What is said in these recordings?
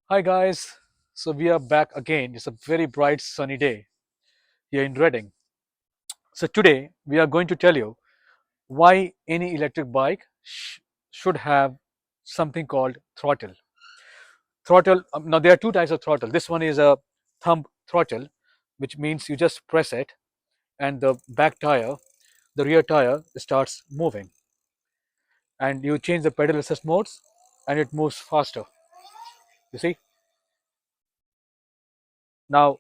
Hi guys, so we are back again. It's a very bright sunny day here in Reading. So today we are going to tell you why any electric bike should have something called throttle. Throttle, now there are two types of throttle. This one is a thumb throttle, which means you just press it and the back tire, the rear tire starts moving and you change the pedal assist modes and it moves faster. You see? Now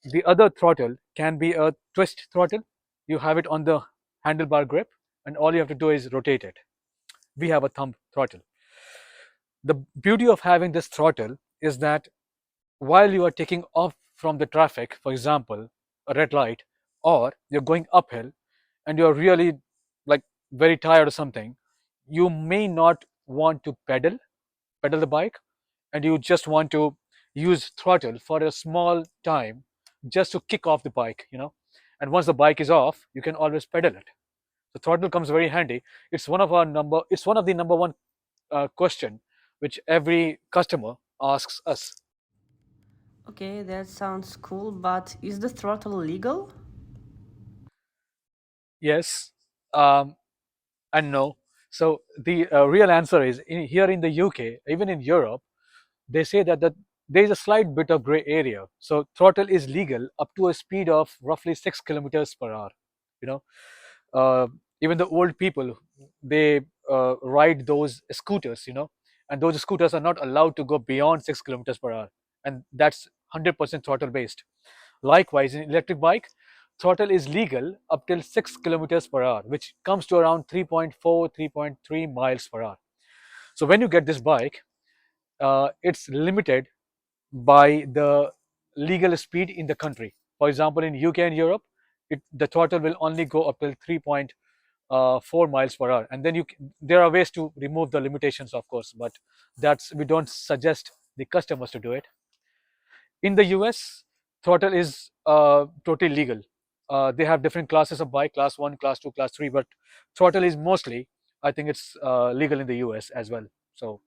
the other throttle can be a twist throttle. You have it on the handlebar grip, and all you have to do is rotate it. We have a thumb throttle. The beauty of having this throttle is that while you are taking off from the traffic, for example, a red light, or you're going uphill and you're really like very tired or something, you may not want to pedal the bike, and you just want to use throttle for a small time just to kick off the bike. And once the bike is off, you can always pedal it. The throttle comes very handy. It's one of the number one question which every customer asks us. Okay, that sounds cool, but is the throttle legal? Yes, um, and no. So the real answer is here in the UK, even in Europe, they say that there is a slight bit of gray area. So throttle is legal up to a speed of roughly 6 kilometers per hour. You know, uh, even the old people, they ride those scooters. And those scooters are not allowed to go beyond 6 kilometers per hour, and that's 100% throttle based. Likewise, in electric bike, throttle is legal up till 6 kilometers per hour, which comes to around 3.4, 3.3 miles per hour. So when you get this bike, it's limited by the legal speed in the country. For example, in UK and Europe, the throttle will only go up till 3.4 miles per hour, and then there are ways to remove the limitations, of course, but that's we don't suggest the customers to do it. In the US, throttle is totally legal. They have different classes of bike: class one, class two, class three, but throttle is mostly, I think it's legal in the US as well. So